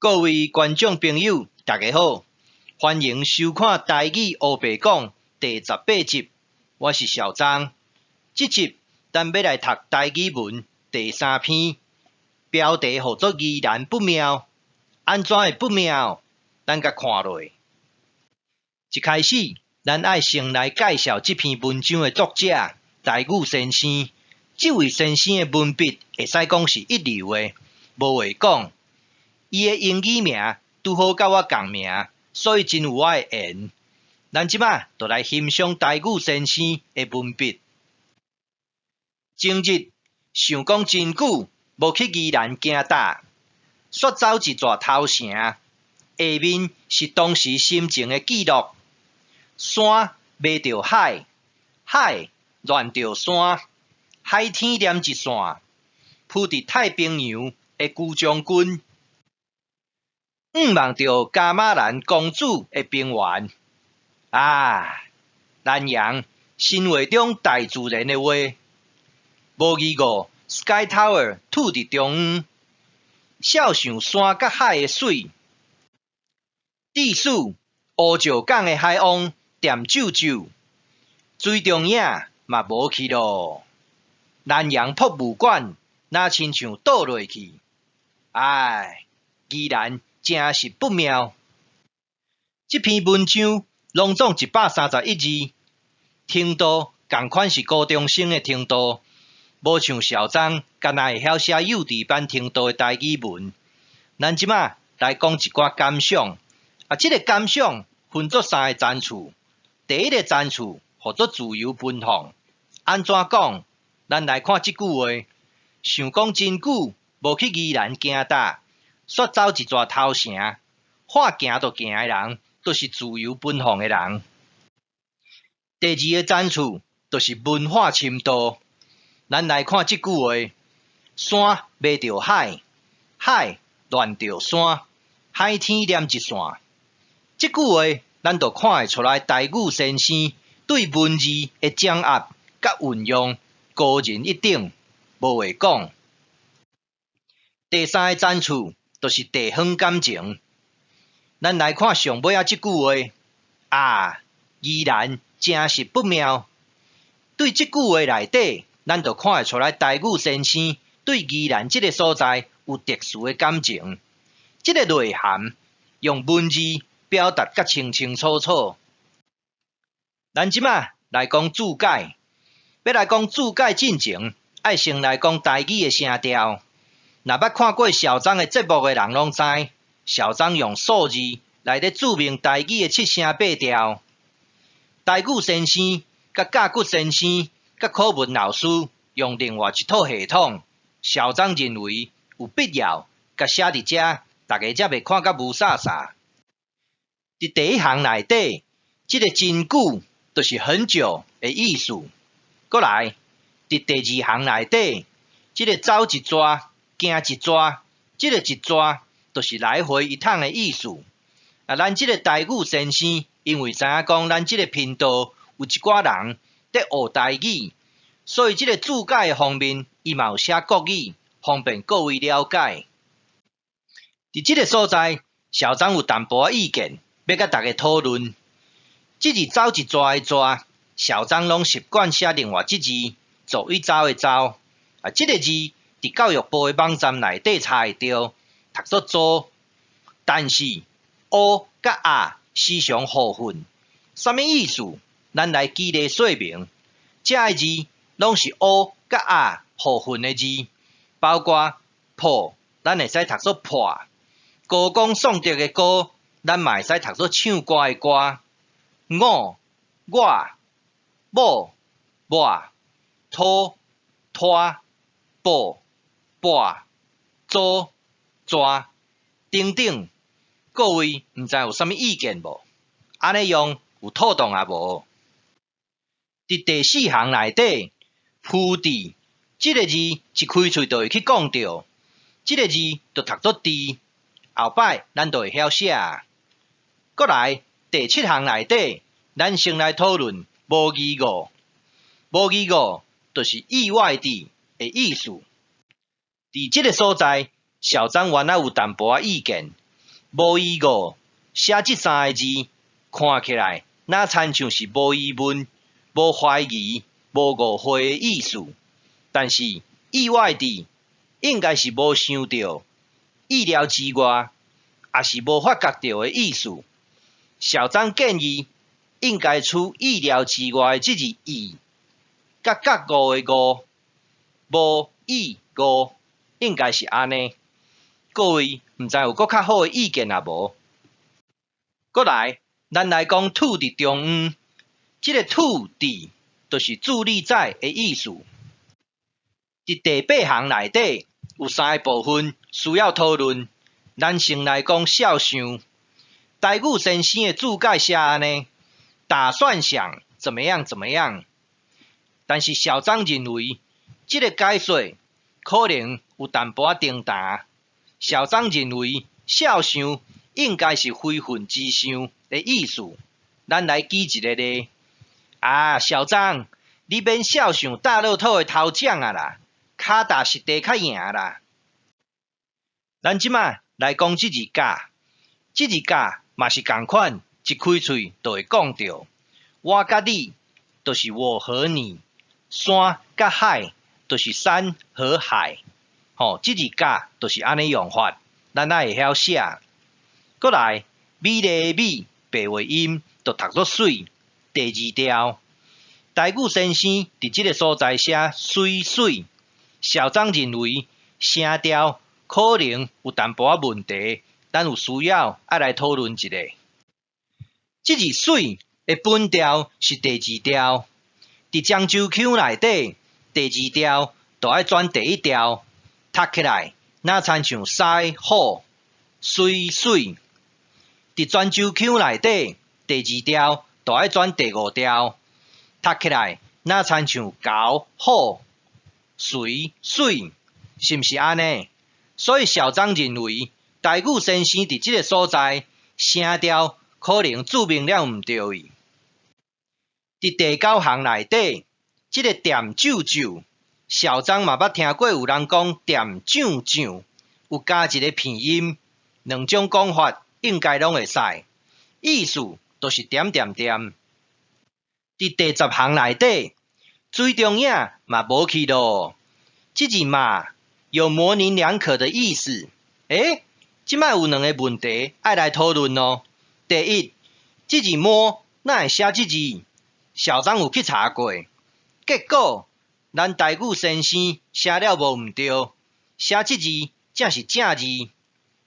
各位观众朋友，大家好，欢迎收看《台语黑白讲》第18集。我是小张。这集咱要来读台语文第3篇，标题叫做“宜然不妙”。安怎会不妙？咱甲看落。一开始，咱爱先来介绍这篇文章的作者台语先生。这位先生的文笔会使讲是一流的，无话讲。伊的英语名拄好甲我共名，所以真有我的缘。咱即摆就来欣赏台语先生的文笔。前日想讲真久，无去宜兰行搭，煞走一逝头城。下面是当时心情的记录：山迷着海，海乱着山，海天连一线，浮伫太平洋的旧将军。望着加玛兰公主的平原，南洋心话中大自然的话，无疑个 Sky Tower 吐伫中央，笑想山甲海的水，致使乌石港的海王点皱皱，水中影嘛无去咯。南洋博物馆若亲像倒落去，宜兰真是不妙。这篇文章拢总131字，程度同款是高中生的程度，无像小张敢若会晓写幼稚班程度的台语文。咱即马来讲一寡感想，这个感想分作3个层次。第一个层次叫做自由奔放。安怎讲？咱来看这句话：想讲真久，无去宜兰行搭。煞走一逝头城，话行就行的人，就是自由奔放的人。第二个层次，就是文化深度。咱来看这句话：山迷着海，海乱着山，海天连一线。这句话，咱就看会出来台语先生对文字的掌握甲运用高人一等，无话讲。第三个层次，就是地方感情。咱来看上尾这句话：宜兰真是不妙。对这句话内底，咱就看会出来台语先生对宜兰这个所在有特殊的感情。这个内涵用文字表达甲清清楚楚。咱即马来讲注解，要来讲注解进前，爱先来讲台语的声调。若捌看过小张的节目的人拢知，小张用数字来咧注明台语的7声8调。台语先生、甲甲骨先生、甲课文老师用另外一套系统，小张认为有必要甲写伫遮，大家才袂看甲无煞煞。伫第一行内底，这个真久就是很久的意思。过来，伫第2行内底，这个走一逝。行一逝，这个一逝就是来回一趟的意思。咱这个台语先生，因为知影讲咱这个频道有一寡人在学台语，所以这个注解的方面，伊嘛有写国语，方便各位了解。伫这个所在，小张有淡薄仔意见，要甲大家讨论。这字走一逝的逝，小张拢习惯写另外一字，走一走的走。这个字。伫教育部的网站内底查会到，读作做，但是乌甲时常互混，什么意思？咱来举例说明。这个字拢是乌甲互混的字，包括破，咱会使读作破；歌功颂德的歌，咱嘛会使读作唱歌的歌；我、某、土、拖、布。跋、做、抓等等，各位毋知有啥物意见无？安尼用有妥当啊无？伫第4行内底，浮伫这个字一开喙就会去讲到，这个字就读作地，后摆咱就会晓写。过来第7行内底，咱先来讨论无疑语。无疑语就是意外地的意思。伫这个所在，小张原来有淡薄仔意见，无义五写即三个字，看起来哪参像是无疑问、无怀疑、无误会的意思，但是意外地应该是无想到、意料之外，也是无发觉到的意思。小张建议应该取意料之外即个意，甲觉悟的悟，无意悟，应该是安尼。各位毋知有搁较好的意见啊无？过来，咱来讲土伫中央，即个土地就是伫立在的意思。伫第八项内底有三个部分需要讨论。咱先来讲肖像。台语先生的注解写安尼，打算想怎么样怎么样。但是小张认为，即个解说可能有淡薄仔颠沓。小张认为，肖像应该是非分之想的意思。咱来举一个例。小张，你免肖像大乐透的头奖啊啦，卡达实地较赢啦。咱即摆来讲即字假，即字假嘛是共款，一开喙就会讲到。我甲你就是我和你，山甲海就是山和海。即字假就是安尼用法，咱也会晓写。过来，美丽的美，白话音就读作水。第二条，台语先生伫即个所在写水水，小张认为声调可能有淡薄仔问题，咱有需要爱来讨论一下。即字水的本调是第二调，伫漳州腔内底，第二调就爱转第一调。读起来，哪参像西好水水。伫泉州腔内底，第二调就爱转第五调。读起来，哪参像高好水水，是毋是安尼？所以小张认为，台语先生伫即个所在，声调可能注明了毋对伊。伫第九项内底，即个点酒酒。小张嘛捌听过有人讲点酱酱，有加一个片音，两种讲法应该拢会使，意思就是点点点。伫第10项内底，最重要嘛无去咯，即字嘛有模棱两可的意思。即摆有两个问题爱来讨论咯。第一，即字摸哪会写即字？小张有去查过，结果。咱台语先生写了无毋对，写即字才是正字。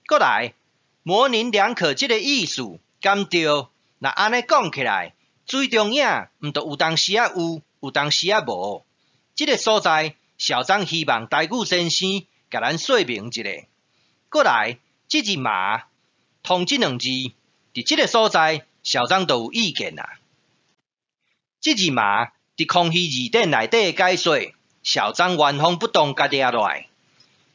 过来，模棱两可即个意思敢对？若安尼讲起来，最重要毋就有当时啊有，有当时啊无。即个所在，小张希望台语先生甲咱说明一下。过来，即字嘛，同即两字，伫即个所在，小张都有意见啦。即字嘛。伫空虚字典内底的解说，小张原封不动甲抓落来，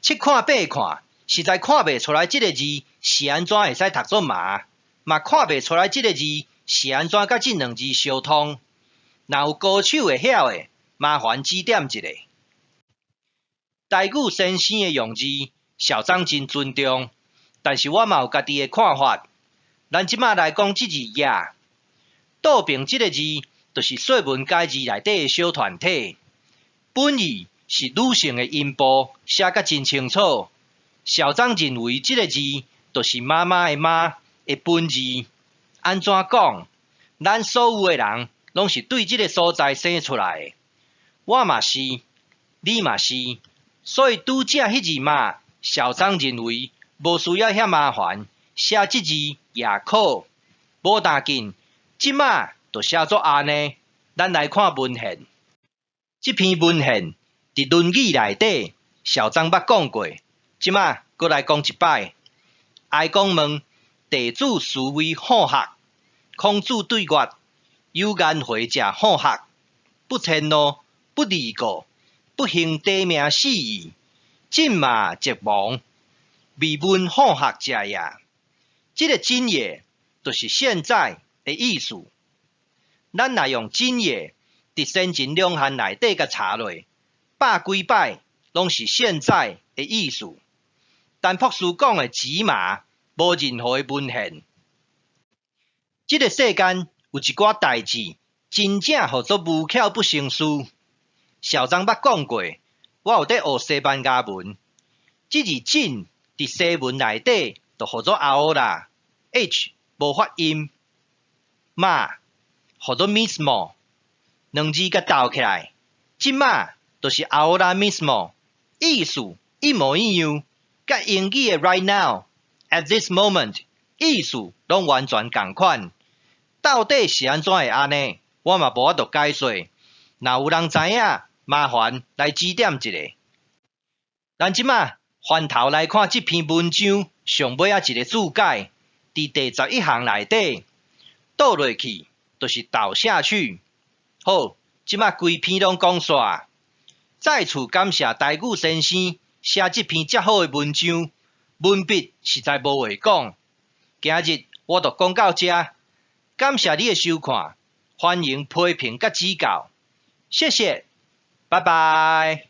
七看八看，实在看袂出来即个字是安怎会使读作麻，嘛看袂出来即个字是安怎甲即两字相通。若有高手会晓的，麻烦指点一下。台语先生的用字，小张真尊重，但是我嘛有家己的看法。咱即马来讲即字呀，倒并即个字。就是说文解字内底的小团体，本意是女性的音部，写甲真清楚。小张认为即个字就是妈妈的妈的本字。安怎讲？咱所有的人拢是对即个所在生出来的，我嘛是，你嘛是，所以拄则迄字嘛，小张认为无需要遐麻烦，写即字也可，无要紧。即马。就写作安尼，咱来看文献。这篇文献伫《论语》内底，小张捌讲过，即马搁来讲一摆。哀公问弟子孰为好学？孔子对曰：有颜回者好学，不迁怒，不离故，不行地名死义，进马即亡，未问好学者也。这个今也，就是现在的意思。咱若用今也，伫先前两项内底甲查落，百几摆拢是现在的意思。但博士讲的骑马，无任何诶文献。即个世间有一寡代志，真正号做无巧不成书。小张捌讲过，我有伫学西班牙文，即字真伫西文内底就号做 ahora，h 无发音，嘛号做 mismo， 两字甲斗起来，即马就是 ahora mismo， 意思一模一样，甲英语诶 right now、at this moment 意思拢完全共款。到底是安怎会安尼？我嘛无法度解说。若有人知影，麻烦来指点一下。咱即马翻头来看这篇文章上尾一个注解，伫第11行内底倒落去就是倒下去。好，即马规篇拢讲煞。再次感谢台语先生写这篇遮好的文章，文笔实在无话讲。今日我就讲到遮，感谢你的收看，欢迎批评甲指教，谢谢，拜拜。